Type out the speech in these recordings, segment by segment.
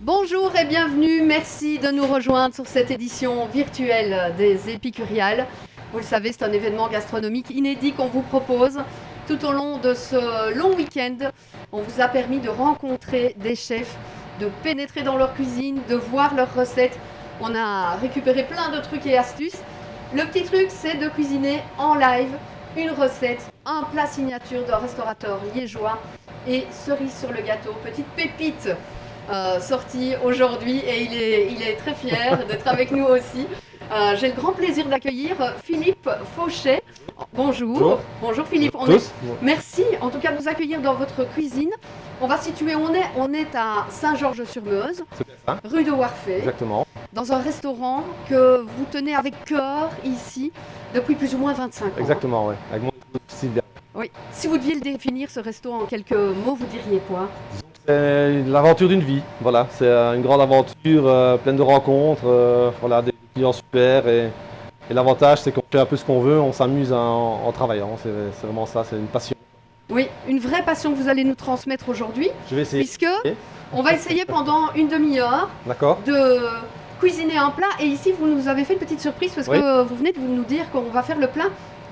Bonjour et bienvenue, merci de nous rejoindre sur cette édition virtuelle des Épicuriales. Vous le savez, c'est un événement gastronomique inédit qu'on vous propose. Tout au long de ce long week-end, on vous a permis de rencontrer des chefs, de pénétrer dans leur cuisine, de voir leurs recettes. On a récupéré plein de trucs et astuces. Le petit truc, c'est de cuisiner en live une recette, un plat signature d'un restaurateur liégeois et cerise sur le gâteau, petite pépite sortie aujourd'hui et il est très fier d'être avec nous aussi. J'ai le grand plaisir d'accueillir Philippe Fauchet. Bonjour. Bonjour Philippe. Merci en tout cas de nous accueillir dans votre cuisine. On va situer, on est à Saint-Georges-sur-Meuse, rue de Warfay. Exactement. Dans un restaurant que vous tenez avec cœur ici depuis plus ou moins 25 ans. Exactement, oui. Avec mon Sylvia. Oui. Si vous deviez le définir, ce resto, en quelques mots, vous diriez quoi? C'est l'aventure d'une vie. Voilà, c'est une grande aventure pleine de rencontres, voilà, des clients super. Et l'avantage, c'est qu'on fait un peu ce qu'on veut, on s'amuse en travaillant. C'est vraiment ça, c'est une passion. Oui, une vraie passion que vous allez nous transmettre aujourd'hui. Je vais essayer. Puisque on va essayer pendant une demi-heure de cuisiner un plat. Et ici, vous nous avez fait une petite surprise parce que vous venez de nous dire qu'on va faire le plat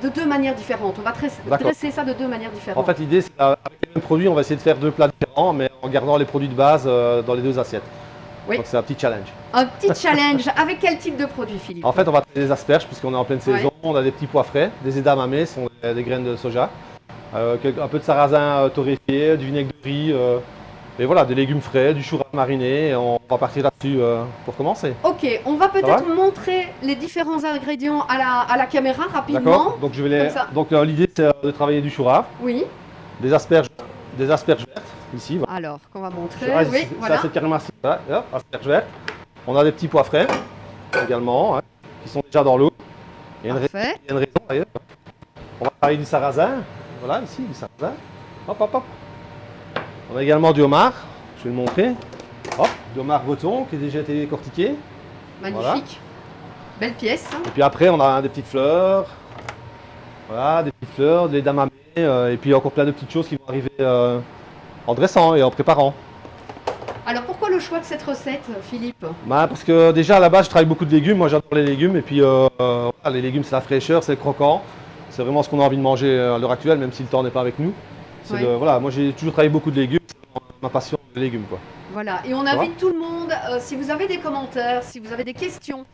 de deux manières différentes. On va dresser ça de deux manières différentes. En fait, l'idée, c'est avec les mêmes produits, on va essayer de faire deux plats différents, mais en gardant les produits de base dans les deux assiettes. Oui. Donc c'est un petit challenge. Un petit challenge. Avec quel type de produit, Philippe? En fait, on va travailler des asperges puisqu'on est en pleine saison. On a des petits pois frais, des edamame, ce sont des graines de soja, un peu de sarrasin torréfié, du vinaigre de riz, et voilà, des légumes frais, du chou rave mariné. Et on va partir là-dessus pour commencer. Ok, on va peut-être montrer les différents ingrédients à la caméra rapidement. D'accord. Donc l'idée, c'est de travailler du chou rave. Oui. Des asperges vertes ici. Voilà. Alors, qu'on va montrer. Oui, voilà. Ça, c'est carrément ça. Asperges vertes. On a des petits pois frais également, qui sont déjà dans l'eau. Il y a une raison d'ailleurs. On va travailler du sarrasin. Voilà, ici, du sarrasin. Hop, hop, hop. On a également du homard. Je vais le montrer. Hop, du homard breton qui a déjà été décortiqué. Magnifique. Voilà. Belle pièce. Et puis après, on a des petites fleurs. Voilà, des petites fleurs, des edamame. Et puis encore plein de petites choses qui vont arriver en dressant et en préparant. Alors pourquoi le choix de cette recette, Philippe? Parce que déjà à la base je travaille beaucoup de légumes, moi j'adore les légumes et puis les légumes c'est la fraîcheur, c'est le croquant, c'est vraiment ce qu'on a envie de manger à l'heure actuelle même si le temps n'est pas avec nous. Voilà, moi j'ai toujours travaillé beaucoup de légumes, c'est ma passion des légumes quoi. Voilà, et on invite tout le monde, si vous avez des commentaires, si vous avez des questions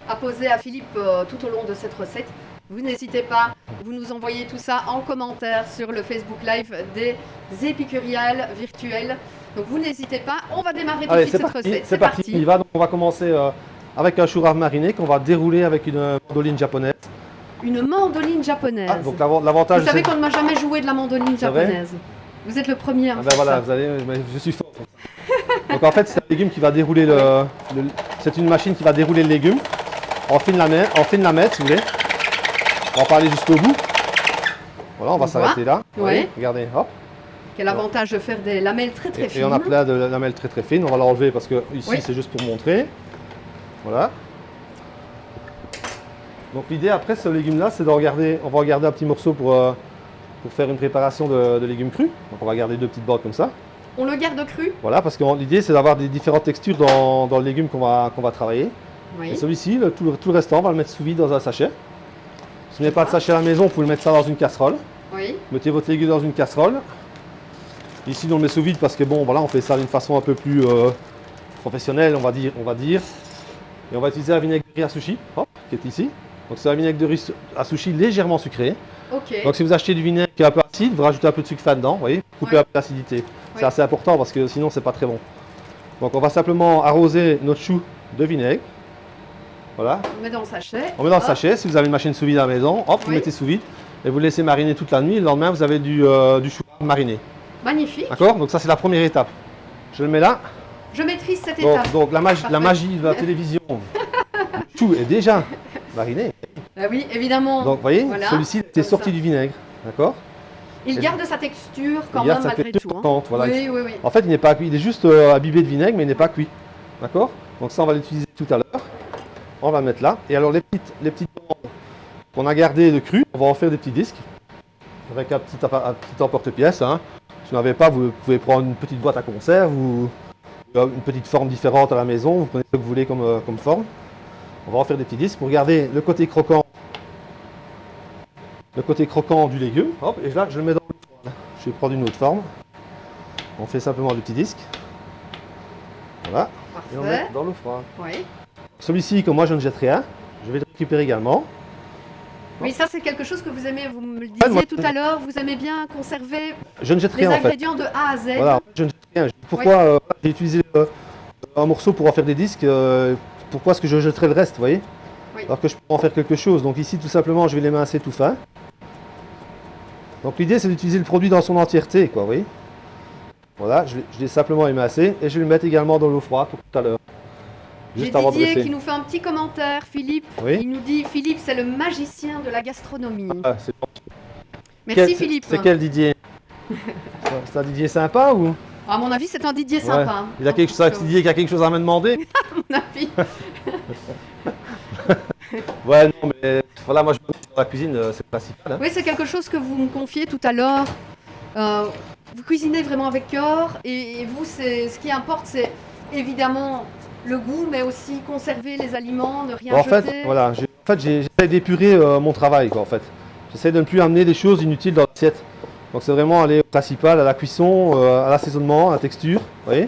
à poser à Philippe tout au long de cette recette, vous n'hésitez pas, vous nous envoyez tout ça en commentaire sur le Facebook Live des Épicuriales virtuelles. Donc vous n'hésitez pas, on va démarrer tout de suite cette recette. C'est parti, on y va. Donc on va commencer avec un chou rave mariné qu'on va dérouler avec une mandoline japonaise. Une mandoline japonaise. Donc l'avantage. Vous savez qu'on ne m'a jamais joué de la mandoline japonaise. Vous êtes le premier. Voilà, je suis fort. Donc en fait c'est un légume qui va dérouler c'est une machine qui va dérouler le légume. On fine la mettre si vous voulez. On va en parler jusqu'au bout. Voilà, on va s'arrêter là. Oui. Regardez, hop. Quel avantage de faire des lamelles très fines. Et on a plein de lamelles très fines. On va l'enlever parce que ici c'est juste pour montrer. Voilà. Donc l'idée après ce légume là c'est on va regarder un petit morceau pour faire une préparation de légumes crus. Donc on va garder deux petites bordes comme ça. On le garde cru? Voilà, parce que l'idée c'est d'avoir des différentes textures dans le légume qu'on va travailler. Oui. Et celui-ci, tout le restant, on va le mettre sous vide dans un sachet. Si vous n'avez pas de sachet à la maison, vous pouvez le mettre ça dans une casserole. Oui. Mettez votre légume dans une casserole. Ici, on le met sous vide parce que bon, voilà, on fait ça d'une façon un peu plus professionnelle, on va dire. Et on va utiliser un vinaigre de riz à sushi, qui est ici. Donc c'est un vinaigre de riz à sushi légèrement sucré. Ok. Donc si vous achetez du vinaigre qui est un peu acide, vous rajoutez un peu de sucre fin dedans, vous voyez, couper un peu l'acidité. C'est assez important parce que sinon c'est pas très bon. Donc on va simplement arroser notre chou de vinaigre. Voilà. On met dans le sachet. On met dans le sachet. Si vous avez une machine sous vide à la maison, hop, vous mettez sous vide et vous laissez mariner toute la nuit. Le lendemain, vous avez du chou mariné. Magnifique. D'accord. Donc ça, c'est la première étape. Je le mets là. Je maîtrise cette étape. Donc la magie de la télévision. Le chou est déjà mariné. Bah oui, évidemment. Donc vous voyez, celui-ci était sorti du vinaigre. D'accord. Il garde sa texture quand même malgré tout. Voilà. Oui. En fait, il n'est pas cuit. Il est juste imbibé de vinaigre, mais il n'est pas cuit. D'accord. Donc ça, on va l'utiliser tout à l'heure. On va mettre là. Et alors les petites bandes qu'on a gardées de cru, on va en faire des petits disques avec un petit emporte-pièce. Si vous n'avez pas, vous pouvez prendre une petite boîte à conserve ou une petite forme différente à la maison, vous prenez ce que vous voulez comme forme. On va en faire des petits disques pour garder le côté croquant du légume. Hop, et là, je le mets dans l'eau froide. Je vais prendre une autre forme. On fait simplement des petits disques. Voilà. Parfait. Et on met dans l'eau froide. Oui. Celui-ci, comme moi je ne jette rien, je vais le récupérer également. Oui, ça c'est quelque chose que vous aimez, vous me le Ouais, moi, disiez tout à l'heure, vous aimez bien conserver Je ne jette les rien en fait. ingrédients de A à Z. Voilà, je ne jette rien. Pourquoi j'ai utilisé un morceau pour en faire des disques, pourquoi est-ce que je jetterais le reste, vous voyez? Oui. Alors que je peux en faire quelque chose. Donc ici, tout simplement, je vais les mincer tout fin. Donc l'idée, c'est d'utiliser le produit dans son entièreté, quoi, vous voyez? Voilà, je l'ai simplement émincé et je vais le mettre également dans l'eau froide pour tout à l'heure. J'ai Juste avant de Didier dresser. qui nous fait un petit commentaire, Philippe. Oui. Il nous dit Philippe, c'est le magicien de la gastronomie. Ah, c'est bon. Merci Philippe. C'est quel Didier? C'est un Didier sympa ou? À mon avis, c'est un Didier sympa. Il a quelque chose, Didier qui a quelque chose à me demander? À mon avis. Ouais, non, mais voilà, moi je me dans la cuisine, c'est le principal. Hein. Oui, c'est quelque chose que vous me confiez tout à l'heure. Vous cuisinez vraiment avec cœur et vous, ce qui importe, c'est évidemment le goût, mais aussi conserver les aliments, ne rien En jeter. fait, voilà, j'essaie d'épurer mon travail, quoi, en fait. J'essaie de ne plus amener des choses inutiles dans l'assiette. Donc c'est vraiment aller au principal, à la cuisson, à l'assaisonnement, à la texture, vous voyez,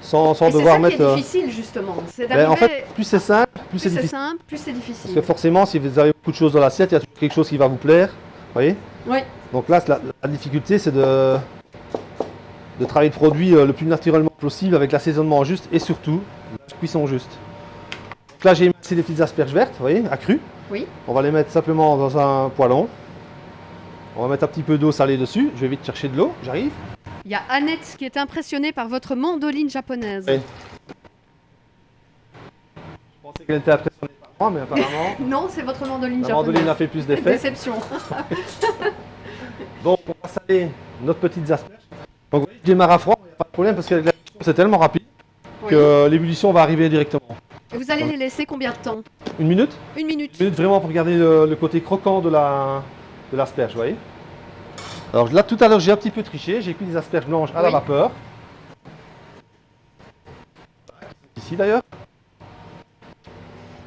sans Et devoir c'est mettre. ça qui est difficile justement. C'est Ben, en d'arriver. fait, plus c'est simple, plus Plus c'est c'est difficile. simple, plus c'est Parce difficile. que forcément, si vous avez beaucoup de choses dans l'assiette, il y a toujours quelque chose qui va vous plaire, vous voyez. Oui. Donc là, la difficulté, c'est de travailler le produit le plus naturellement possible, avec l'assaisonnement juste et surtout la cuisson juste. Donc là, j'ai émincé des petites asperges vertes, vous voyez, accrues. Oui. On va les mettre simplement dans un poêlon. On va mettre un petit peu d'eau salée dessus. Je vais vite chercher de l'eau, j'arrive. Il y a Annette qui est impressionnée par votre mandoline japonaise. Oui. Je pensais qu'elle était impressionnée par moi, mais apparemment, Non, c'est votre mandoline la japonaise. mandoline a fait plus d'effet. Déception. Donc, on va saler notre petites asperges. Donc, vous voyez, je démarre à froid, il n'y a pas de problème parce que la cuisson, c'est tellement rapide Oui. que l'ébullition va arriver directement. Et vous allez les laisser combien de temps? Une minute? Une minute. Une minute vraiment pour garder le côté croquant de l'asperge, vous voyez. Alors là, tout à l'heure, j'ai un petit peu triché. J'ai cuit des asperges blanches à la Oui. vapeur. Ici d'ailleurs.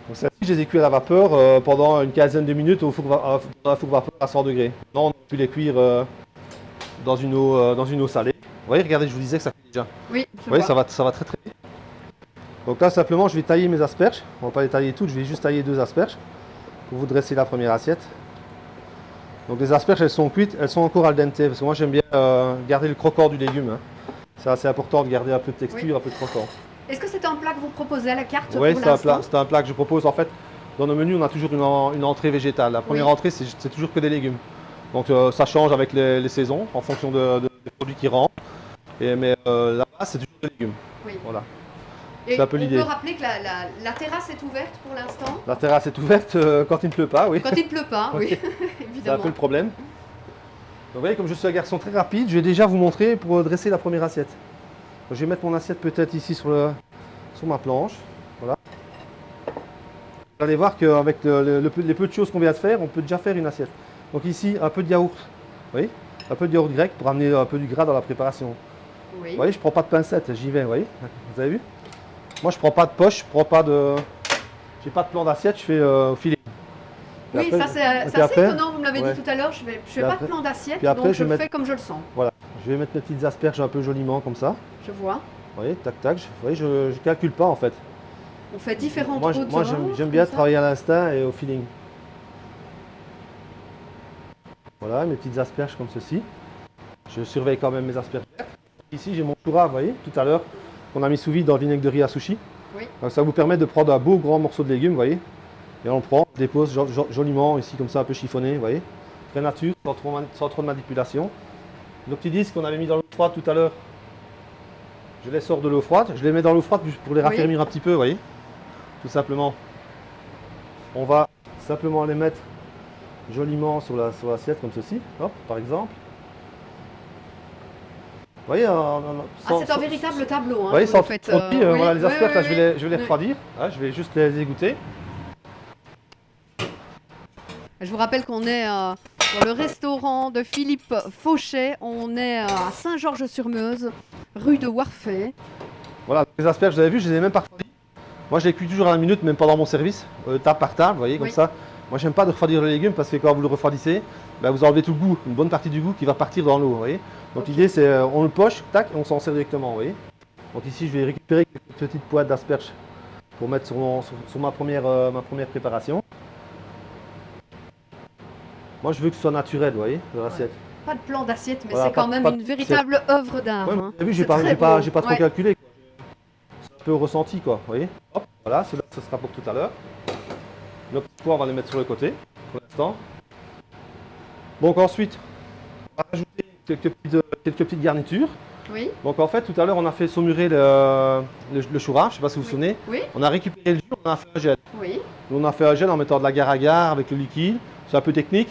Donc celles-ci, je les ai cuites à la vapeur pendant une quinzaine de minutes dans un four vapeur à 100 degrés. Non, on a pu les cuire dans une eau salée. Vous voyez, regardez, je vous disais que ça cuit déjà. Oui, je Vous voyez, vois. ça va très très vite. Donc là, simplement, je vais tailler mes asperges. On ne va pas les tailler toutes, je vais juste tailler 2 asperges pour vous dresser la première assiette. Donc les asperges, elles sont cuites, elles sont encore al dente, parce que moi j'aime bien garder le croquant du légume. Hein. C'est assez important de garder un peu de texture, Oui. un peu de croquant. Est-ce que c'est un plat que vous proposez à la carte Oui, pour c'est l'instant? un plat que je propose. En fait, dans nos menus, on a toujours une entrée végétale. La première Oui. entrée, c'est toujours que des légumes. Donc ça change avec les saisons, en fonction des produits qui rentrent. Mais là-bas, c'est toujours des légumes. Oui. Voilà. Et c'est un peu on l'idée. peut rappeler que la terrasse est ouverte pour l'instant? La terrasse est ouverte quand il ne pleut pas, oui. Quand il ne pleut pas, oui, C'est un évidemment. peu le problème. Donc, vous voyez, comme je suis un garçon très rapide, je vais déjà vous montrer pour dresser la première assiette. Donc, je vais mettre mon assiette peut-être ici sur ma planche. Voilà. Vous allez voir qu'avec les peu de choses qu'on vient de faire, on peut déjà faire une assiette. Donc ici, un peu de yaourt. Vous voyez, un peu de yaourt grec pour amener un peu du gras dans la préparation. Oui. Vous voyez, je ne prends pas de pincette, j'y vais, vous voyez. Vous avez vu? Moi, je ne prends pas de poche, je prends pas de... J'ai pas de plan d'assiette, je fais au filet. Puis Oui, après, ça c'est puis assez après, étonnant, vous me l'avez ouais. dit tout à l'heure, je fais Puis pas après- de plan d'assiette, puis après, donc je je vais fais mettre- comme je le sens. Voilà, je vais mettre mes petites asperges un peu joliment comme ça. Je vois. Vous voyez, tac tac, vous voyez, je calcule pas en fait. On fait différentes Moi, hauteurs. moi j'aime bien comme ça. travailler à l'instinct et au feeling. Voilà, mes petites asperges comme ceci. Je surveille quand même mes asperges vertes. Ici, j'ai mon choura, vous voyez, tout à l'heure, qu'on a mis sous vide dans le vinaigre de riz à sushi. Oui. Donc, ça vous permet de prendre un beau grand morceau de légumes, vous voyez. Et on le prend, on le dépose joliment ici, comme ça, un peu chiffonné, vous voyez. Très nature, sans trop de manipulation. Nos petits disques qu'on avait mis dans l'eau froide tout à l'heure, je les sors de l'eau froide. Je les mets dans l'eau froide pour les raffermir un petit peu, vous voyez. Tout simplement. On va simplement les mettre joliment sur l'assiette comme ceci, hop, par exemple. Vous voyez, C'est un véritable tableau. Hein, vous voyez, que sans vous faites, trop de oui, voilà, les oui, asperges, là, oui, je vais les oui. refroidir. Hein, je vais juste les égoutter. Je vous rappelle qu'on est dans le restaurant de Philippe Fauchet. On est à Saint-Georges-sur-Meuse, rue de Warfay. Voilà, les asperges, vous avez vu, je les ai même pas refroidies. Moi, je les cuis toujours à la minute, même pendant mon service, table par table, vous voyez, comme ça. Moi, j'aime pas de refroidir le légume parce que quand vous le refroidissez, ben, vous enlevez tout le goût, une bonne partie du goût qui va partir dans l'eau, vous voyez. Donc l'idée, c'est on le poche, tac, et on s'en sert directement, vous voyez. Donc ici, je vais récupérer quelques petites poids d'asperges pour mettre sur ma première préparation. Moi, je veux que ce soit naturel, vous voyez, de l'assiette. Pas de plan d'assiette, mais Voilà, c'est quand même une véritable œuvre d'art. Ouais, Hein. vous avez vu, j'ai pas trop calculé. C'est un peu ressenti, quoi, vous voyez. Hop, voilà, cela, ce sera pour tout à l'heure. Nos petits pois, on va les mettre sur le côté, pour l'instant. Donc ensuite, on va rajouter quelques petites garnitures. Oui. Donc en fait, tout à l'heure, on a fait saumurer le chou-rave, je ne sais pas si vous vous souvenez. Oui. On a récupéré le jus, on en a fait un gel. Oui. Nous, on a fait un gel en mettant de l'agar-agar avec le liquide. C'est un peu technique,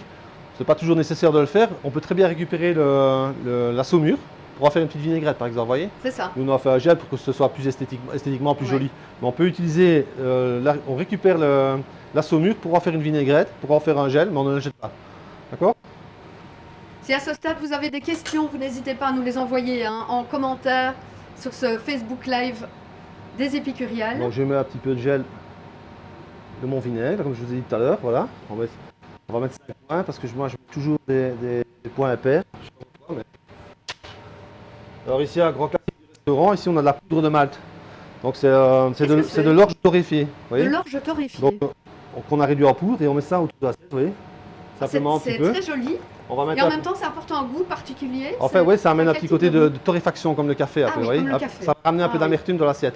c'est pas toujours nécessaire de le faire. On peut très bien récupérer la saumure pour en faire une petite vinaigrette, par exemple, vous voyez. C'est ça. Nous, on a fait un gel pour que ce soit plus esthétiquement plus joli. Mais on peut utiliser, on récupère la saumure pour en faire une vinaigrette, pour en faire un gel, mais on ne le jette pas. D'accord? Si à ce stade vous avez des questions, vous n'hésitez pas à nous les envoyer hein, en commentaire sur ce Facebook Live des Épicuriales. Donc je mets un petit peu de gel de mon vinaigre, comme je vous ai dit tout à l'heure. Voilà. On va mettre 5 points parce que moi je mets toujours des points impairs. Alors ici, un grand classique du restaurant, ici on a de la poudre de malt. Donc c'est de l'orge torréfiée. De l'orge torréfiée. Donc on a réduit en poudre et on met ça autour de l'assiette, vous voyez. Simplement un petit peu. C'est très joli. On va mettre et en même temps, ça apporte un goût particulier. En fait, oui, ça amène un petit côté de torréfaction comme le café. Un peu, oui, voyez. comme le café. Ça va ramener un peu d'amertume dans l'assiette.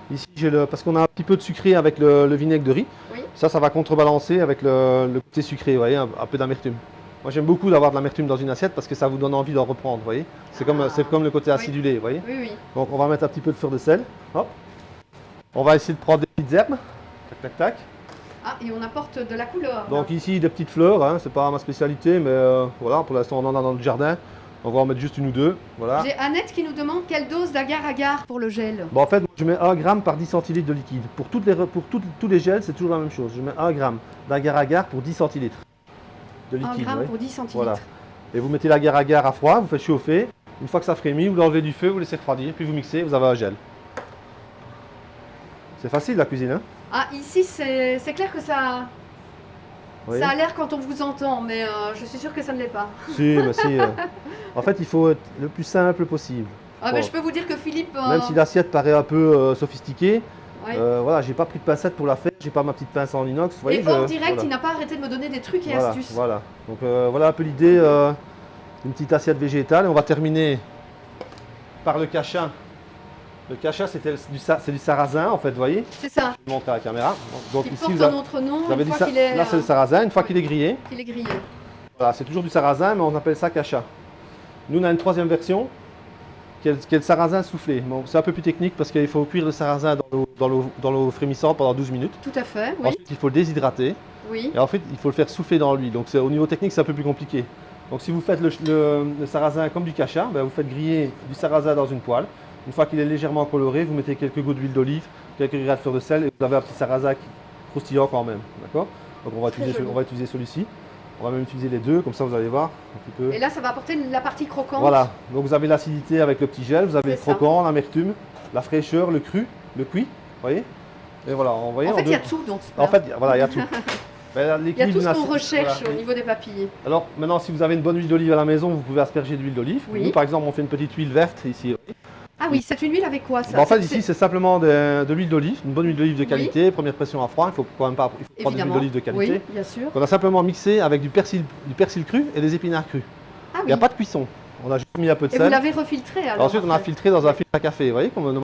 Ici, parce qu'on a un petit peu de sucré avec le vinaigre de riz. Oui. Ça va contrebalancer avec le côté sucré, vous voyez, un peu d'amertume. Moi, j'aime beaucoup d'avoir de l'amertume dans une assiette parce que ça vous donne envie d'en reprendre, vous voyez. C'est comme le côté acidulé, vous voyez. Oui, oui. Donc, on va mettre un petit peu de fleur de sel. Hop. On va essayer de prendre des petites herbes. Tac, tac, tac. Ah, et on apporte de la couleur. Donc ici, des petites fleurs, hein, c'est pas ma spécialité, mais voilà, pour l'instant, on en a dans le jardin. On va en mettre juste une ou deux. Voilà. J'ai Annette qui nous demande quelle dose d'agar-agar pour le gel. Bon, en fait, je mets 1 gramme par 10 centilitres de liquide. Pour tous les gels, c'est toujours la même chose. Je mets 1 gramme d'agar-agar pour 10 centilitres de liquide. 1 gramme pour 10 centilitres. Voilà. Et vous mettez l'agar-agar à froid, vous faites chauffer. Une fois que ça frémit, vous l'enlevez du feu, vous laissez refroidir, puis vous mixez, vous avez un gel. C'est facile la cuisine, hein? Ah, ici, c'est clair que ça a l'air quand on vous entend, mais je suis sûre que ça ne l'est pas. Si, mais si. En fait, il faut être le plus simple possible. Ah, mais je peux vous dire que Philippe... Même si l'assiette paraît un peu sophistiquée, oui. Voilà, j'ai pas pris de pincette pour la faire, j'ai pas ma petite pince en inox. Vous voyez, et en direct, il n'a pas arrêté de me donner des trucs et astuces. Voilà, donc voilà un peu l'idée, une petite assiette végétale. Et on va terminer par le cachin. Le cachin, c'est du sarrasin en fait, vous voyez. C'est ça. Je vais montrer à la caméra. Donc il ici, porte un autre nom, vous avez une fois qu'il est... Là, c'est le sarrasin, une fois qu'il est grillé. Qu'il est grillé. Voilà, c'est toujours du sarrasin, mais on appelle ça cachin. Nous, on a une troisième version, qui est le sarrasin soufflé. Bon, c'est un peu plus technique parce qu'il faut cuire le sarrasin dans l'eau frémissante pendant 12 minutes. Tout à fait, oui. Ensuite, il faut le déshydrater. Oui. Et ensuite, il faut le faire souffler dans l'huile. Donc, au niveau technique, c'est un peu plus compliqué. Donc, si vous faites le sarrasin comme du cachin, ben, vous faites griller du sarrasin dans une poêle. Une fois qu'il est légèrement coloré, vous mettez quelques gouttes d'huile d'olive, quelques rayons de fleur de sel et vous avez un petit sarrasin croustillant quand même. D'accord? Donc, on va utiliser celui-ci. On va même utiliser les deux, comme ça vous allez voir un petit peu. Et là, ça va apporter la partie croquante. Voilà, donc vous avez l'acidité avec le petit gel, vous avez le croquant, l'amertume, la fraîcheur, le cru, le cuit, vous voyez. Et voilà, en fait, il y a tout. Donc, en fait, voilà, il y a tout. Il y a tout ce qu'on recherche au niveau des papilles. Alors maintenant, si vous avez une bonne huile d'olive à la maison, vous pouvez asperger d'huile d'olive. Oui. Nous, par exemple, on fait une petite huile verte ici. Ah oui, c'est une huile avec quoi ça? En fait, ici, c'est simplement de l'huile d'olive, une bonne huile d'olive de qualité, oui. Première pression à froid, il faut quand même pas prendre de l'huile d'olive de qualité. Oui, bien sûr. On a simplement mixé avec du persil cru et des épinards crus. Ah oui. Il n'y a pas de cuisson. On a juste mis un peu de sel. Et vous l'avez refiltré alors? Ensuite, on a filtré dans un filtre à café, vous voyez comme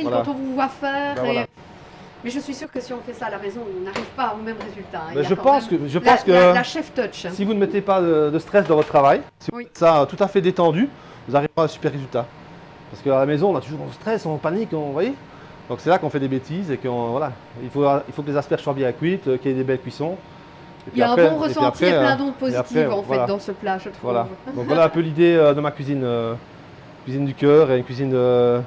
Voilà. Quand on vous voit faire. Ben voilà. Mais je suis sûre que si on fait ça à la maison, on n'arrive pas au même résultat. Hein. Ben, je pense que la chef touch. si vous ne mettez pas de stress dans votre travail, si vous faites ça tout à fait détendu, vous arriverez à un super résultat. Parce qu'à la maison, on a toujours le stress, on panique, vous voyez. Donc c'est là qu'on fait des bêtises et voilà. Il faut que les asperges soient bien cuites, qu'il y ait des belles cuissons. Il y a un bon ressenti et plein d'ondes positives en fait dans ce plat, je trouve. Voilà. Donc voilà un peu l'idée de ma cuisine, cuisine du cœur et une cuisine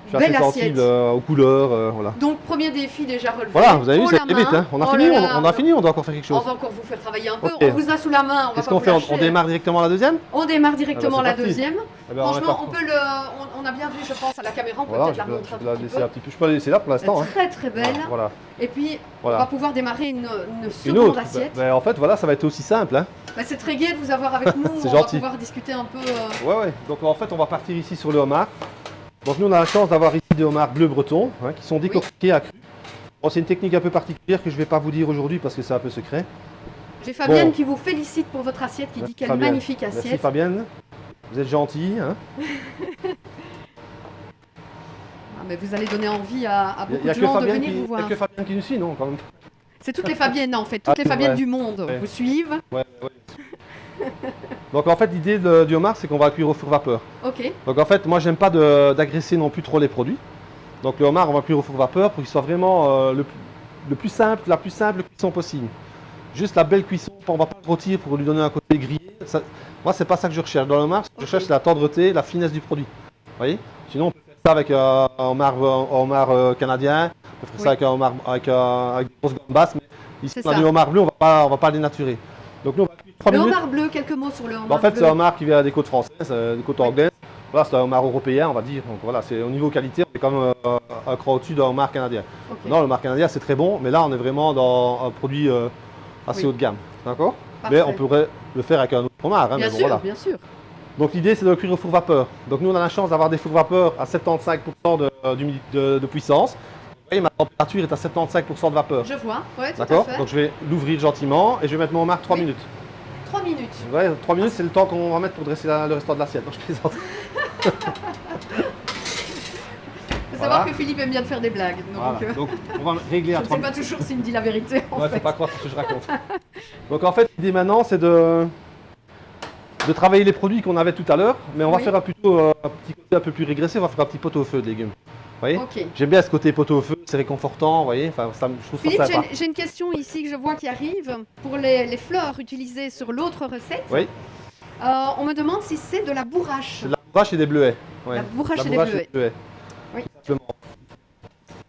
je suis assez sensible aux couleurs, voilà. Donc premier défi déjà relevé. Voilà, vous avez vu, c'est vite, hein. On a fini, on doit encore faire quelque chose. On va encore vous faire travailler un peu, on vous a sous la main, on va Qu'est-ce qu'on fait? On démarre directement la deuxième? On démarre directement la deuxième. Franchement, on a bien vu, je pense, à la caméra, on peut peut-être la montrer un petit peu. Je peux la laisser là pour l'instant. Très très belle. Voilà. Et puis, on va pouvoir démarrer une seconde assiette. En fait, voilà, ça va être aussi simple. Hein. C'est très gai de vous avoir avec nous, C'est on gentil. va pouvoir discuter un peu. Ouais. Donc en fait, on va partir ici sur le homard. Donc nous, on a la chance d'avoir ici des homards bleu breton, hein, qui sont décortiqués à cru. Bon, c'est une technique un peu particulière que je ne vais pas vous dire aujourd'hui parce que c'est un peu secret. J'ai Fabienne qui vous félicite pour votre assiette, qui dit quelle magnifique assiette. Merci Fabienne, vous êtes gentille. Hein. Mais vous allez donner envie à beaucoup de gens de venir vous voir. Il n'y a que Fabienne qui nous suit, non quand même. C'est toutes les Fabiennes en fait, toutes les Fabiennes du monde vous suivent. Ouais. Donc en fait l'idée du homard c'est qu'on va le cuire au four vapeur. Ok. Donc en fait moi j'aime pas d'agresser non plus trop les produits. Donc le homard on va le cuire au four vapeur pour qu'il soit vraiment le plus simple, la plus simple cuisson possible. Juste la belle cuisson, on va pas le rôtir pour lui donner un côté grillé. Moi c'est pas ça que je recherche. Dans le homard, je cherche la tendreté, la finesse du produit. Vous voyez? Sinon on peut faire ça avec un homard canadien, on peut faire ça avec un homard avec des grosses gambas, mais ici on a du homard bleu, on va pas le dénaturer. Donc nous on va cuire 3 minutes. Le homard bleu, quelques mots sur le homard bleu. En fait c'est un homard qui vient des côtes françaises, des côtes anglaises. Voilà, c'est un homard européen on va dire. Donc voilà, c'est au niveau qualité, on est quand même un cran au-dessus d'un homard canadien. Okay. Non, le homard canadien c'est très bon, mais là on est vraiment dans un produit assez haut de gamme. D'accord? Mais on pourrait le faire avec un autre homard. Hein, bien mais bon, sûr, voilà. bien sûr. Donc l'idée c'est de le cuire au four vapeur. Donc nous on a la chance d'avoir des fours vapeur à 75% de puissance. Vous voyez, ma température est à 75% de vapeur. Je vois, ouais, tout à d'accord. fait. Donc je vais l'ouvrir gentiment et je vais mettre mon homard 3 minutes. 3 minutes. Ouais, 3 minutes c'est le temps qu'on va mettre pour dresser le restant de l'assiette. Donc je plaisante. Il faut savoir que Philippe aime bien de faire des blagues. Donc, voilà. Donc on va régler à 3 minutes. Je ne sais pas toujours s'il me dit la vérité. Ouais, faut pas croire ce que je raconte. Donc en fait l'idée maintenant c'est de travailler les produits qu'on avait tout à l'heure, mais on va faire plutôt un petit côté un peu plus régressé, on va faire un petit pot au feu de légumes. Vous voyez, j'aime bien ce côté pot au feu, c'est réconfortant, vous voyez, enfin, je trouve Philippe, ça sympa. J'ai une question ici que je vois qui arrive pour les fleurs utilisées sur l'autre recette. Oui. On me demande si c'est de la bourrache. De la bourrache et des bleuets. Ouais. La bourrache et des bleuets. Oui.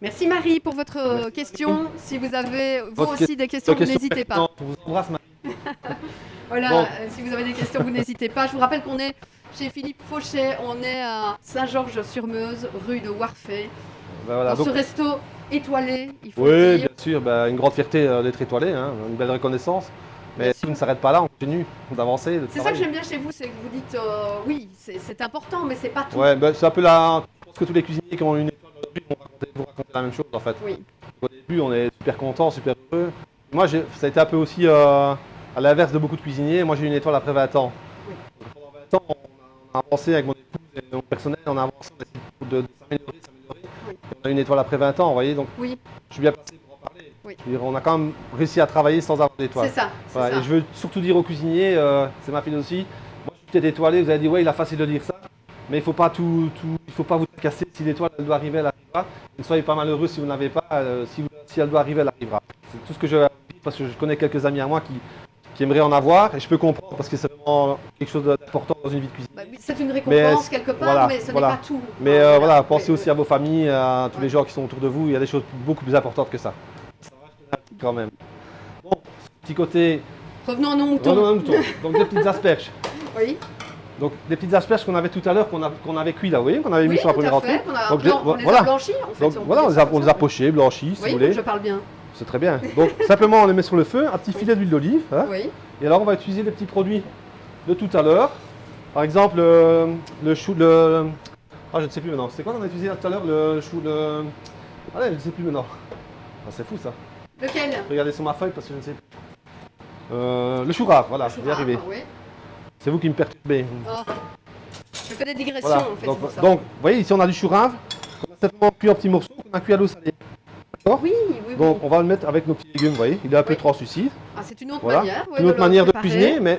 Merci Marie pour votre question. Si vous avez vous aussi des questions, vous n'hésitez pas. Je vous embrasse Marie. Voilà, bon. Si vous avez des questions, vous n'hésitez pas. Je vous rappelle qu'on est chez Philippe Fauchet, on est à Saint-Georges-sur-Meuse, rue de Warfay. Ben voilà, dans ce resto étoilé, il faut le dire. Oui, bien sûr, une grande fierté d'être étoilé, hein, une belle reconnaissance. Mais si on ne s'arrête pas là, on continue d'avancer. C'est ça que j'aime bien chez vous, c'est que vous dites oui, c'est important, mais c'est pas tout. Ouais, c'est un peu la. Je pense que tous les cuisiniers qui ont une étoile aujourd'hui vont vous raconter la même chose en fait. Oui. Au début, on est super content, super heureux. Moi, ça a été un peu aussi à l'inverse de beaucoup de cuisiniers. Moi, j'ai eu une étoile après 20 ans. Oui. Pendant 20 ans, on a avancé avec mon épouse et mon personnel, on a avancé, on a essayé de s'améliorer. Oui. On a eu une étoile après 20 ans, vous voyez, donc oui. Je suis bien placé pour en parler. Oui. On a quand même réussi à travailler sans avoir d'étoile. C'est ça. Voilà. Et je veux surtout dire aux cuisiniers, c'est ma philosophie, moi je suis peut-être étoilé, vous allez dire, ouais, il a facile de dire ça, mais il ne faut pas il faut pas vous casser. Si l'étoile elle doit arriver, elle arrivera. Ne soyez pas malheureux si vous n'avez pas, si elle doit arriver, elle arrivera. C'est tout ce que je veux dire parce que je connais quelques amis à moi qui aimeraient en avoir et je peux comprendre parce que c'est vraiment quelque chose d'important dans une vie de cuisine. C'est une récompense quelque part, mais ce n'est pas tout. Mais voilà, pensez aussi à vos familles, à tous les gens qui sont autour de vous, il y a des choses beaucoup plus importantes que ça. Ça va, je te dis quand même. Bon, petit côté... Revenons à nos moutons. Donc des petites asperges. Oui. Donc des petites asperges qu'on avait tout à l'heure, qu'on avait cuit là, vous voyez, qu'on avait mis sur la première entrée. On les a blanchis en fait. Donc voilà, on les a pochés, blanchis, si vous voulez. Oui, je parle bien. C'est très bien. Donc simplement on les met sur le feu, un petit filet d'huile d'olive. Hein, oui. Et alors on va utiliser les petits produits de tout à l'heure. Par exemple le chou, ah je ne sais plus maintenant. C'est quoi qu'on a utilisé tout à l'heure, le chou, ah je ne sais plus maintenant. Ah, c'est fou ça. Lequel? Regardez sur ma feuille parce que je ne sais plus. Le chou rave, voilà, je vais y arriver. Oui. C'est vous qui me perturbez. Oh. Je fais des digressions voilà. en fait. Donc vous voyez ici on a du chou rave, qu'on a simplement cuit en petits morceaux, qu'on a cuit à l'eau salée. D'accord. Oui, oui, Donc oui. on va le mettre avec nos petits légumes, vous voyez, il est un peu Oui. translucide. Ah, c'est une autre Voilà. manière. Ouais, Une de autre le manière de préparer. cuisiner, mais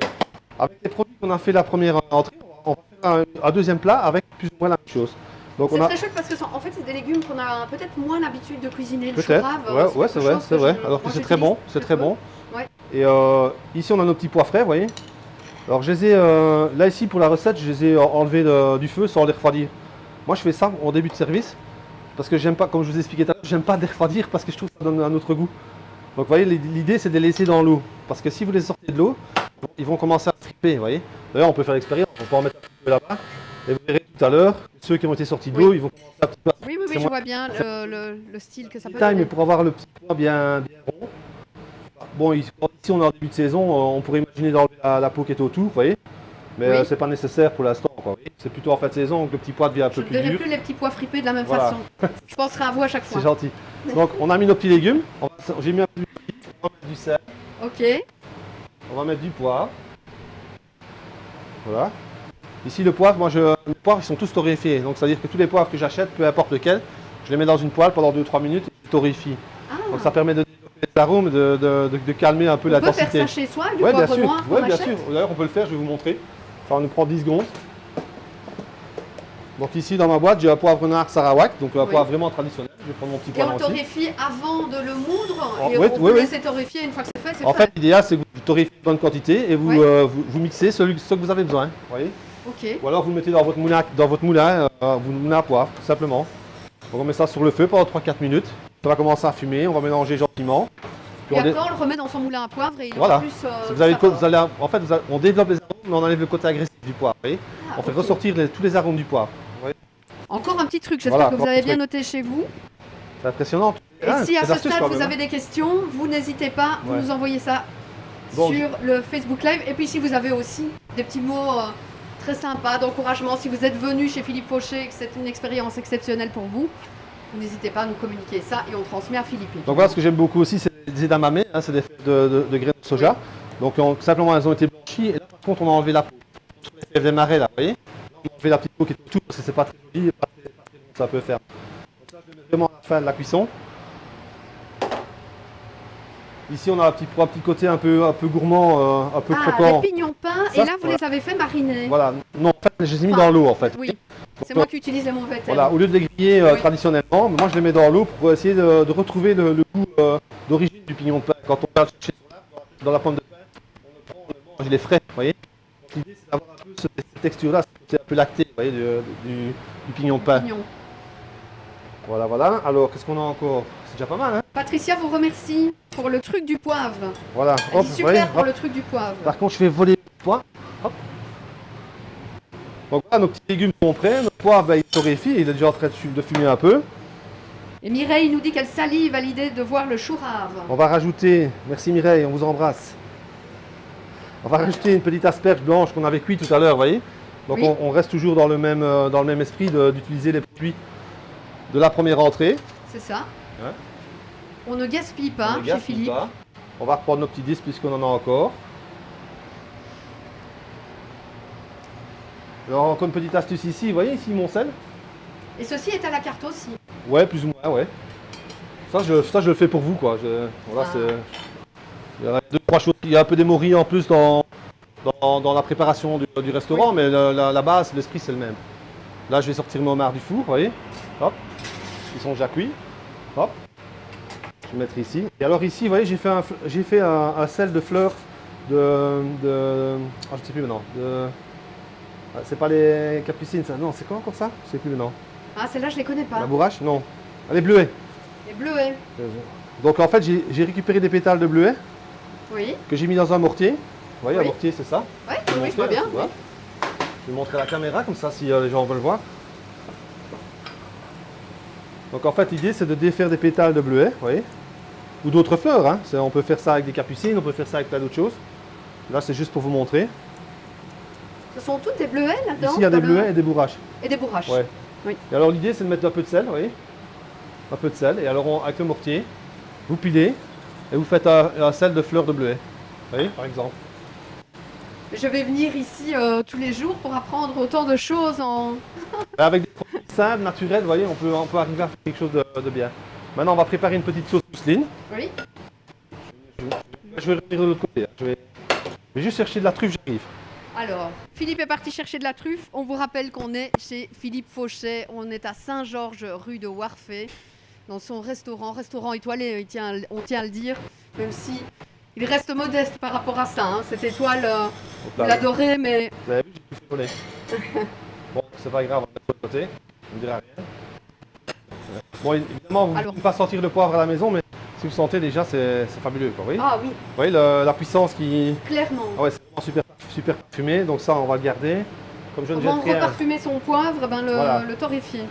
avec les produits qu'on a fait la première entrée, on va faire un deuxième plat avec plus ou moins la même chose. Donc C'est on a très chouette parce que en fait, c'est des légumes qu'on a peut-être moins l'habitude de cuisiner. Le chou peut-être, rave, ouais, c'est vrai, c'est vrai. Alors que c'est très bon, c'est très bon. Ouais. Et ici on a nos petits pois frais, vous voyez. Alors je les ai, là ici pour la recette, je les ai enlevés du feu sans les refroidir. Moi je fais ça en début de service parce que j'aime pas, comme je vous ai expliqué tout à l'heure, j'aime pas les refroidir parce que je trouve que ça donne un autre goût. Donc vous voyez, l'idée c'est de les laisser dans l'eau parce que si vous les sortez de l'eau, ils vont commencer à triper, vous voyez. D'ailleurs on peut faire l'expérience, on peut en mettre un petit peu là-bas et vous verrez tout à l'heure, ceux qui ont été sortis de l'eau, ils vont commencer un petit peu à... Oui, oui, oui, je vois bien le style que ça peut détail, mais donner. pour avoir le petit pois bien rond. Bon, ici on est en début de saison, on pourrait imaginer d'enlever la peau qui est autour, vous voyez. Mais Oui. c'est pas nécessaire pour l'instant, quoi, vous voyez. C'est plutôt en fin de saison que le petit pois devient un Je peu ne plus verrai dur. plus les petits pois fripés de la même Voilà. façon. Je penserai à vous à chaque fois. C'est gentil. Donc on a mis nos petits légumes, j'ai mis un peu d'huile, on va mettre du sel, Ok. on va mettre du poivre. Voilà. Ici le poivre, les poivres ils sont tous torréfiés, donc c'est à dire que tous les poivres que j'achète, peu importe lequel, je les mets dans une poêle pendant 2-3 minutes et je torréfie. Ah, Donc ça permet de développer les arômes, de calmer un peu on peut faire l'intensité. ça chez soi, du Ouais, bien poivre sûr. noir qu'on Ouais, bien achète. sûr. D'ailleurs, on peut le faire, je vais vous montrer. Ça va nous prendre 10 secondes. Donc ici, dans ma boîte, j'ai un poivre noir Sarawak, donc un Oui. poivre vraiment traditionnel. Je vais prendre mon petit Et on poivre le entier. torréfie avant de le moudre Oh, et oui, on oui, peut oui. laisser torréfier une fois que c'est fait, c'est En fait. fait, l'idéal, c'est que vous torréfiez une bonne quantité et vous, Oui. vous mixez ce que vous avez besoin. Voyez. Ok. Ou alors, vous le mettez dans votre moulin à poivre, tout simplement. Donc, on met ça sur le feu pendant 3-4 minutes. Ça va commencer à fumer, on va mélanger gentiment. Puis Et on dé- après, on le remet dans son moulin à poivre et il Voilà. aura plus. Vous allez, saveur. vous allez- en fait, on développe les arômes, mais on enlève le côté agressif du poivre. Voyez. Ah, On fait ok. ressortir tous les arômes du poivre. Encore un petit truc, j'espère Voilà, que vous encore avez un bien truc. noté chez vous. C'est impressionnant. Et Ah, si à c'est ce astuce, stade quand vous même, avez des questions, vous n'hésitez pas, vous Ouais. nous envoyez ça Bon, sur le Facebook Live. Et puis si vous avez aussi des petits mots très sympas d'encouragement, si vous êtes venu chez Philippe Fauché et que c'est une expérience exceptionnelle pour vous, n'hésitez pas à nous communiquer ça et on transmet à Philippe. Donc voilà, ce que j'aime beaucoup aussi, c'est les edamame, c'est des fèves de graines de soja. Donc simplement, elles ont été blanchies et là par contre on a enlevé la peau. Sur les fèves des marais là, vous voyez. On a enlevé la petite peau qui est autour parce que c'est pas très joli et pas très bon ça peut faire. Donc ça je le mets vraiment à la fin de la cuisson. Ici on a un petit côté un peu gourmand, un peu Ah, croquant. les pignons peints, Ça, et là vous voilà. les avez fait mariner. Voilà, non en fait je les ai mis Enfin, dans l'eau en fait. Oui, c'est Donc, moi qui utilise les mauvais termes. Voilà, au lieu de les griller Oui. traditionnellement, moi je les mets dans l'eau pour essayer de retrouver le goût d'origine du pignon de pain. Quand on va le chercher dans la pomme de pain, on le prend, on le mange, il est frais, vous voyez. Donc l'idée c'est d'avoir un peu cette texture-là, ce côté un peu lacté, vous voyez, du pignon de pain. Pignons. Voilà, voilà. Alors qu'est-ce qu'on a encore? C'est déjà pas mal, hein? Patricia vous remercie pour le truc du poivre. Voilà. Elle dit vous super voyez, pour hop. le truc du poivre. Par contre je fais voler le pois. Hop. Donc voilà, nos petits légumes sont prêts, notre poivre il torréfie, il est déjà en train de fumer un peu. Et Mireille nous dit qu'elle salive à l'idée de voir le chou rave. On va rajouter, merci Mireille, on vous embrasse. On va rajouter une petite asperge blanche qu'on avait cuit tout à l'heure, vous voyez. Donc Oui. on reste toujours dans le même esprit d'utiliser les produits de la première entrée. C'est ça. Ouais. On ne gaspille On pas ne chez gaspille Philippe. pas. On va reprendre nos petits disques puisqu'on en a encore. Alors encore une petite astuce ici, vous voyez ici mon sel? Et ceci est à la carte aussi. Ouais, plus ou moins, ouais. Ça je le fais pour vous quoi. Voilà, Ah. il y a deux, trois choses. Il y a un peu des morilles en plus dans la préparation du restaurant, mais la base, l'esprit c'est le même. Là je vais sortir mon homard du four, vous voyez. Hop. Ils sont déjà cuits. Hop. Je vais mettre ici. Et alors ici, vous voyez, j'ai fait un sel de fleurs ah, je sais plus maintenant. C'est pas les capucines, ça. Non, c'est quoi encore ça? Je sais plus maintenant. Ah, celle-là, je les connais pas. La bourrache? Non. Ah, les bleuets. Les bleuets. Donc en fait, j'ai récupéré des pétales de bleuets Oui. que j'ai mis dans un mortier. Vous voyez, Oui. un mortier, c'est ça. Ouais, Je vais oui, je vois montrer, bien. voilà. Je vais montrer à la caméra, comme ça, si les gens veulent voir. Donc en fait, l'idée, c'est de défaire des pétales de bleuets, vous voyez. Ou d'autres fleurs, hein. On peut faire ça avec des capucines, on peut faire ça avec plein d'autres choses. Là, c'est juste pour vous montrer. Ce sont toutes des bleuets là-dedans. Ici, il y a des dans le- bleuets et des bourraches. Et des bourraches. Ouais. Oui. Et alors l'idée c'est de mettre un peu de sel, vous voyez. Un peu de sel. Et alors avec le mortier, vous pilez et vous faites un sel de fleurs de bleuet. Vous voyez, par exemple. Je vais venir ici tous les jours pour apprendre autant de choses en. Et avec des produits simples, naturels, vous voyez, on peut arriver à faire quelque chose de bien. Maintenant, on va préparer une petite sauce mousseline. Oui. Je vais revenir de l'autre côté. Hein. Je vais juste chercher de la truffe, j'arrive. Alors, Philippe est parti chercher de la truffe. On vous rappelle qu'on est chez Philippe Fauchet. On est à Saint-Georges, rue de Warfay, dans son restaurant étoilé, on tient à le dire, même si il reste modeste par rapport à ça. Hein. Cette étoile, vous l'adorez, mais... Vous avez vu, j'ai tout fait voler. Bon, c'est pas grave, on va mettre de l'autre côté. On ne dira rien. Bon, évidemment, vous ne pouvez pas sentir le poivre à la maison, mais si vous sentez déjà, c'est fabuleux. Quoi, oui. Ah oui. Vous voyez la puissance qui... Clairement. Ah ouais, c'est vraiment super parfumé, donc ça, on va le garder. Comme je ne Comment jette rien. reparfumer son poivre, le torréfier.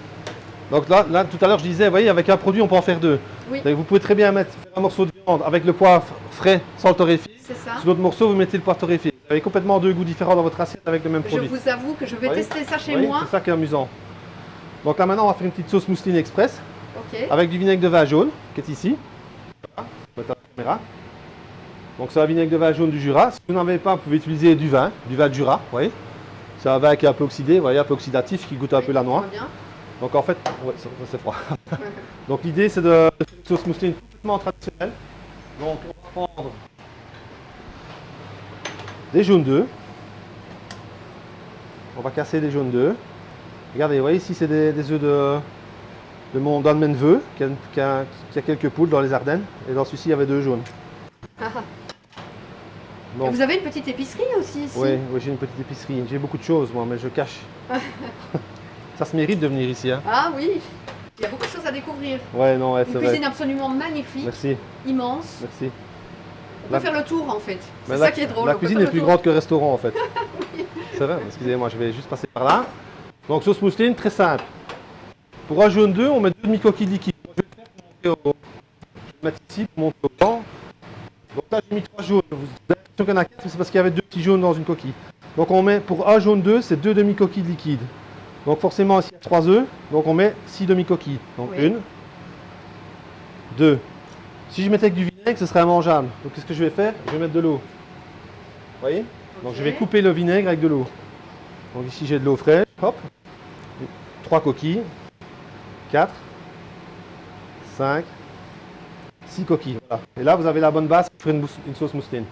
Donc là, tout à l'heure, je disais, vous voyez, avec un produit, on peut en faire deux. Oui. Donc, vous pouvez très bien faire un morceau de viande avec le poivre frais sans le torréfier. C'est ça. Sur l'autre morceau, vous mettez le poivre torréfié. Vous avez complètement deux goûts différents dans votre assiette avec le même produit. Je vous avoue que je vais tester ça chez Oui, moi. c'est ça qui est amusant. Donc là, maintenant, on va faire une petite sauce mousseline express. Ok. Avec du vinaigre de vin jaune, qui est ici. Voilà, je vais mettre à la caméra. Donc c'est un vinaigre de vin jaune du Jura. Si vous n'en avez pas, vous pouvez utiliser du vin de Jura. Vous voyez, c'est un vin qui est un peu oxydé, vous voyez, un peu oxydatif, qui goûte un peu la noix. Bien. Donc en fait, ouais, ça c'est froid. Donc l'idée c'est de faire une sauce mousseline complètement traditionnelle. Donc on va prendre des jaunes d'œufs. On va casser des jaunes d'œufs. Regardez, vous voyez ici c'est des œufs de mon don de neveu qui a quelques poules dans les Ardennes. Et dans celui-ci il y avait deux jaunes. Donc, vous avez une petite épicerie aussi ici? Oui, j'ai une petite épicerie. J'ai beaucoup de choses moi, mais je cache. Ça se mérite de venir ici. Hein. Ah oui, il y a beaucoup de choses à découvrir. Ouais, non, ouais, une cuisine absolument magnifique. Merci. Immense. Merci. On peut faire le tour en fait. C'est ça qui est drôle. La cuisine est plus grande que le restaurant en fait. Oui. C'est vrai, excusez-moi, je vais juste passer par là. Donc sauce mousseline, très simple. Pour un jaune d'œuf, on met 2 demi-coquilles liquides. Je vais le faire pour monter je vais le mettre ici pour monter au plan. Donc là j'ai mis 3 jaunes. Vous avez l'impression qu'il y en a 4, c'est parce qu'il y avait 2 petits jaunes dans une coquille. Donc on met pour un jaune d'œuf, c'est 2 demi-coquilles liquides. Donc forcément ici il y a 3 œufs, donc on met 6 demi-coquilles. Donc oui. 1, 2. Si je mettais avec du vinaigre, ce serait immangeable. Donc qu'est-ce que je vais faire? Je vais mettre de l'eau. Vous voyez? Okay. Donc je vais couper le vinaigre avec de l'eau. Donc ici j'ai de l'eau fraîche. Hop. 3 coquilles. 4. 5. 6 coquilles. Voilà. Et là vous avez la bonne base pour faire une sauce mousseline.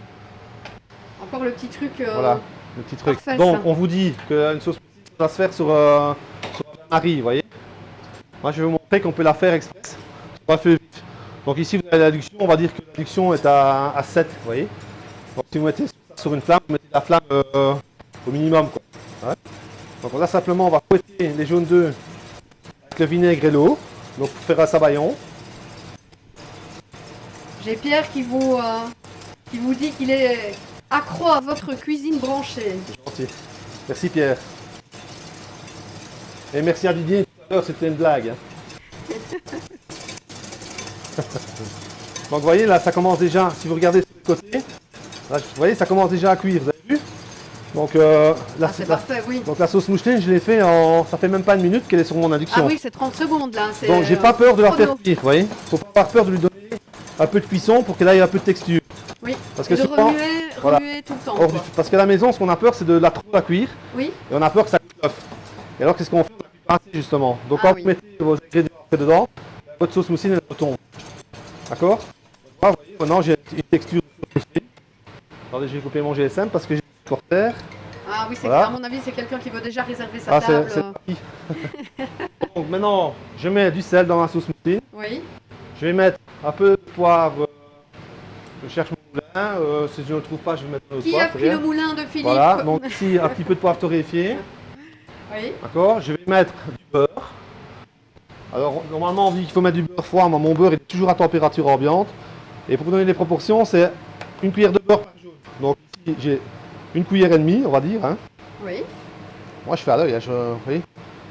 Encore le petit truc. Voilà, le petit truc. Parfait, donc ça. on vous dit qu'une sauce mousseline ça va se faire sur un bain-marie, vous voyez. Moi je vais vous montrer qu'on peut la faire express sur un feu vif. Donc ici vous avez l'adduction, on va dire que l'adduction est à 7, vous voyez. Donc si vous mettez ça sur une flamme, vous mettez la flamme au minimum. Quoi. Ouais. Donc là simplement on va fouetter les jaunes d'œufs avec le vinaigre et l'eau, donc pour faire un sabayon. J'ai Pierre qui vous dit qu'il est accro à votre cuisine branchée. C'est gentil. Merci Pierre. Et merci à Didier, tout à l'heure c'était une blague. Hein. Donc vous voyez là ça commence déjà, si vous regardez sur le côté, là, vous voyez ça commence déjà à cuire, vous avez vu? Donc c'est parfait, oui. Donc la sauce mousseline je l'ai fait ça fait même pas une minute qu'elle est sur mon induction. Ah oui, c'est 30 secondes là. Donc j'ai pas peur de la faire cuire, vous voyez? Faut pas avoir peur de lui donner un peu de cuisson pour qu'elle ait un peu de texture. Oui, parce que de souvent, remuer tout le temps. Parce qu'à la maison ce qu'on a peur c'est de la trop la cuire. Oui. Et on a peur que ça coûte l'œuf. Et alors qu'est-ce qu'on fait? On la cuit pas assez justement. Donc quand vous mettez vos ingrédients dedans, votre sauce mousseline elle retombe. D'accord? Vous voyez, maintenant j'ai une texture de sauce mousseline. Attendez, je vais couper mon GSM parce que j'ai un porteur. Ah oui, c'est clair, à mon avis, c'est quelqu'un qui veut déjà réserver sa table. Donc maintenant, je mets du sel dans ma sauce mousseline. Oui. Je vais mettre un peu de poivre. Je cherche mon moulin. Si je ne le trouve pas, je vais mettre un autre poivre. Qui a pris le moulin de Philippe? Voilà, donc ici un petit peu de poivre torréfié. Oui. D'accord, je vais mettre du beurre. Alors normalement on dit qu'il faut mettre du beurre froid, mais mon beurre est toujours à température ambiante. Et pour vous donner les proportions, c'est une cuillère de beurre par jaune. Donc ici j'ai une cuillère et demie, on va dire. Hein. Oui. Moi je fais à l'œil, vous voyez.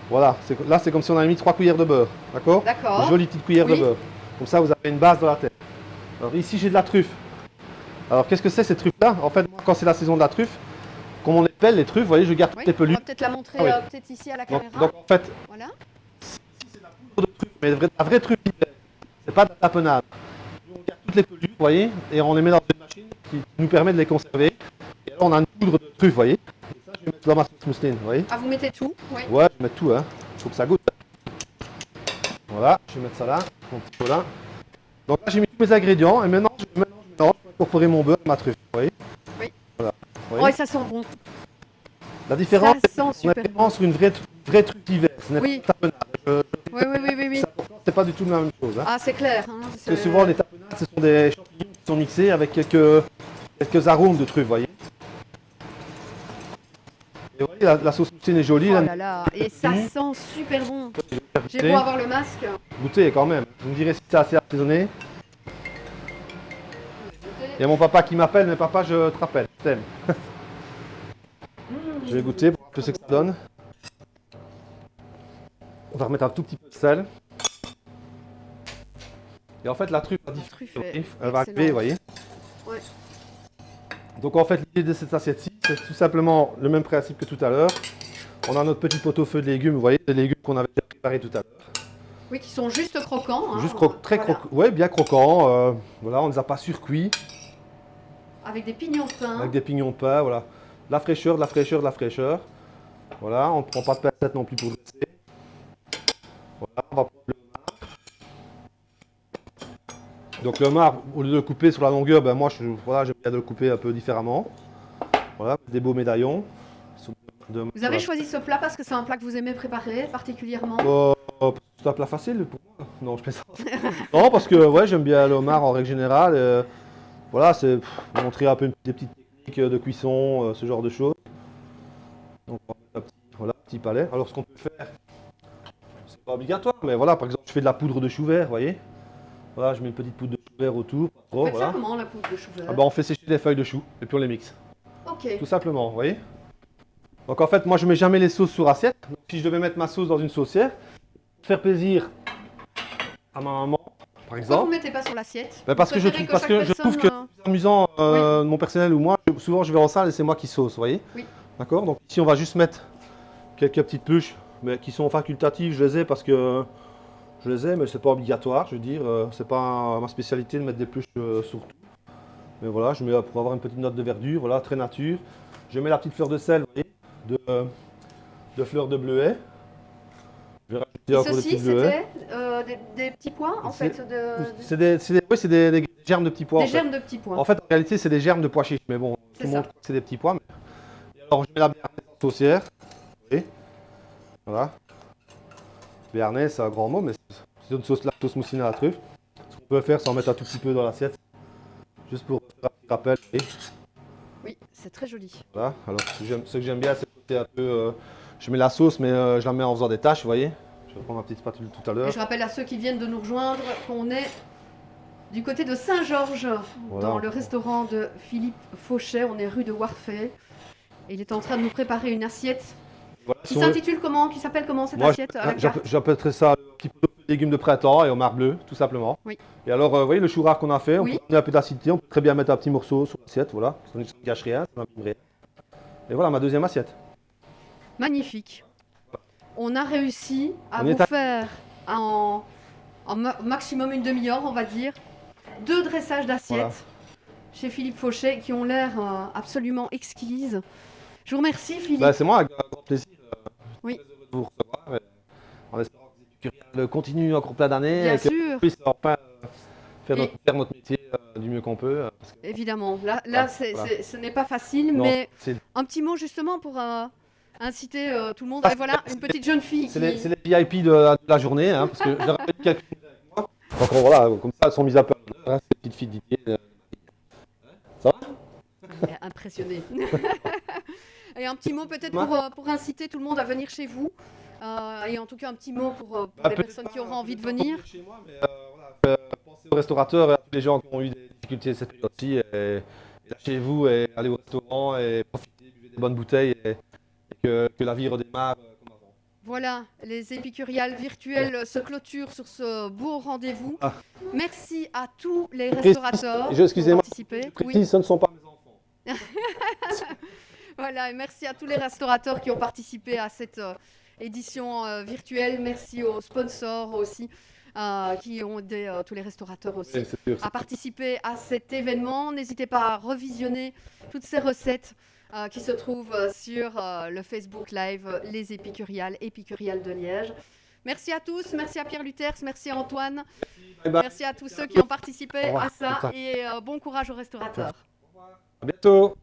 Voilà, là c'est comme si on avait mis 3 cuillères de beurre. D'accord? D'accord. Une jolie petite cuillère de beurre. Comme ça vous avez une base dans la tête. Alors ici j'ai de la truffe. Alors qu'est-ce que c'est cette truffe là? En fait moi quand c'est la saison de la truffe, comme on les pèle les truffes, vous voyez, je garde toutes les peluches. On va peut-être la montrer peut-être ici à la caméra. Donc en fait, voilà. Ici c'est de la poudre de truffe, mais la vraie truffe, c'est pas de la tapenade. On garde toutes les peluches, vous voyez, et on les met dans une machine qui nous permet de les conserver. Et alors on a une poudre de truffe, vous voyez. Et ça je vais mettre dans ma sauce mousseline, vous voyez. Ah vous mettez tout? Oui. Ouais, je vais mettre tout, hein. Faut que ça goûte. Voilà, je vais mettre ça là, mon petit pot là. Donc là, j'ai mis tous mes ingrédients et maintenant, je mélange pour incorporer mon beurre et ma truffe. Vous voyez? Oui. Voilà. Vous Oh, voyez? et ça sent bon. La différence, Ça sent on est super vraiment bon. sur une vraie truffe d'hiver. Ce n'est Oui. pas une tapenade. Oui. C'est pas du tout la même chose. Hein. Ah, c'est clair. Hein, Parce que souvent, les tapenades, ce sont des champignons qui sont mixés avec quelques arômes de truffe, vous voyez. Et vous voyez, la sauce moussine est jolie. Oh là. là là, et ça sent super bon. J'ai Goûtez. beau avoir le masque. Goûtez quand même. Vous me direz si c'est assez assaisonné. Il y a mon papa qui m'appelle, mais papa, je te rappelle, je t'aime. Je vais goûter pour voir un peu ce que ça donne. On va remettre un tout petit peu de sel. Et en fait, la truffe va diffuser, elle va arriver, vous voyez. Ouais. Donc en fait, l'idée de cette assiette-ci, c'est tout simplement le même principe que tout à l'heure. On a notre petit pot-au-feu de légumes, vous voyez, des légumes qu'on avait déjà préparés tout à l'heure. Oui, qui sont juste croquants. Hein. Juste très croquants, ouais, bien croquants. Voilà, on ne les a pas surcuits. Avec des pignons de pain. Avec des pignons de pain, voilà. De la fraîcheur, de la fraîcheur, de la fraîcheur. Voilà, on ne prend pas de pincette non plus pour dresser. Voilà, on va prendre le homard. Donc le homard, au lieu de le couper sur la longueur, ben moi voilà, j'aime bien de le couper un peu différemment. Voilà, des beaux médaillons. Vous avez choisi ce plat parce que c'est un plat que vous aimez préparer particulièrement? C'est un plat facile pour moi. Non, je plaisante. Non, parce que ouais, j'aime bien le homard en règle générale. Voilà, c'est montrer un peu des petites techniques de cuisson, ce genre de choses. Donc on va mettre un petit palais. Alors ce qu'on peut faire, c'est pas obligatoire, mais voilà, par exemple, je fais de la poudre de chou vert, vous voyez. Voilà, je mets une petite poudre de chou vert autour. Pas trop, Vous faites voilà. ça comment, la poudre de chou vert? On fait sécher des feuilles de chou et puis on les mixe. Ok. Tout simplement, vous voyez. Donc en fait, moi je mets jamais les sauces sur assiette. Donc, si je devais mettre ma sauce dans une saucière, pour faire plaisir à ma maman, par Pourquoi exemple. vous ne mettez pas sur l'assiette? Parce que je trouve que c'est amusant, mon personnel ou moi, souvent je vais en salle et c'est moi qui sauce, vous voyez. Oui. D'accord. Donc ici on va juste mettre quelques petites pluches, mais qui sont facultatives. Je les ai parce que je les ai, mais c'est pas obligatoire. Je veux dire, c'est pas ma spécialité de mettre des pluches sur tout. Mais voilà, je mets pour avoir une petite note de verdure, voilà, très nature. Je mets la petite fleur de sel, vous voyez, de fleurs de bleuet. Je vais rajouter encore des Ceci, petits bleuets. c'était des petits pois, en fait. C'est des germes de petits pois. Des germes de petits pois. En fait, en réalité, c'est des germes de pois chiches. Mais bon, tout le monde croit que c'est des petits pois. Mais... Et alors, je mets la béarnaise en saucière. Vous voyez. Voilà. Béarnaise, c'est un grand mot, mais c'est une sauce, la sauce moussine à la truffe. Ce qu'on peut faire, c'est en mettre un tout petit peu dans l'assiette. Juste pour faire un petit rappel. Oui, c'est très joli. Voilà. Alors, ce que j'aime bien, c'est le côté un peu... je mets la sauce, mais je la mets en faisant des tâches, vous voyez. Je vais prendre ma petite spatule tout à l'heure. Et je rappelle à ceux qui viennent de nous rejoindre qu'on est du côté de Saint-Georges, voilà, dans le restaurant de Philippe Fauchet. On est rue de Warfay. Et il est en train de nous préparer une assiette voilà, qui s'intitule comment? Qui s'appelle comment cette assiette? J'appellerais ça le petit pot de légumes de printemps et homard bleu, tout simplement. Oui. Et alors, vous voyez le chou rare qu'on a fait, on peut donner un peu d'acidité, on peut très bien mettre un petit morceau sur l'assiette, voilà. Ça ne gâche rien, ça n'abîme rien. Et voilà ma deuxième assiette. Magnifique. On a réussi à vous faire en maximum une demi-heure, on va dire, 2 dressages d'assiettes chez Philippe Fauchet qui ont l'air absolument exquises. Je vous remercie, Philippe. C'est moi, avec grand plaisir. Oui. Très heureux de vous recevoir. En espérant que les épicuriales continuent encore plein d'années. Bien et sûr. qu'on puisse enfin faire notre métier du mieux qu'on peut. Évidemment. Là ce n'est pas facile, non, mais un petit mot justement pour inciter tout le monde. Et voilà, une petite jeune fille. C'est les VIP de la journée, hein, parce que j'ai rappelé quelques minutes avec moi. Donc voilà, comme ça, elles sont mises à peu près, ces petites filles d'Didier. Ça va? Impressionné. Et un petit mot peut-être pour inciter tout le monde à venir chez vous. Et en tout cas un petit mot pour les personnes qui auront envie de venir. Chez moi, mais voilà, pensez aux restaurateurs et à tous les gens qui ont eu des difficultés cette période-ci. Et lâchez-vous et allez au restaurant et profitez, buvez des bonnes bouteilles et que la vie redémarre comme avant. Voilà, les épicuriales virtuelles se clôturent sur ce beau rendez-vous. Merci à tous les restaurateurs qui ont participé. Oui. Ce ne sont pas mes enfants. Voilà, et merci à tous les restaurateurs qui ont participé à cette édition virtuelle. Merci aux sponsors aussi, qui ont aidé tous les restaurateurs aussi à participer à cet événement. N'hésitez pas à revisionner toutes ces recettes qui se trouvent sur le Facebook Live Les Épicuriales, Épicuriales de Liège. Merci à tous, merci à Pierre Luthers, merci à Antoine, Bye bye. merci à tous ceux qui ont participé Au revoir. à ça et bon courage aux restaurateurs. À bientôt.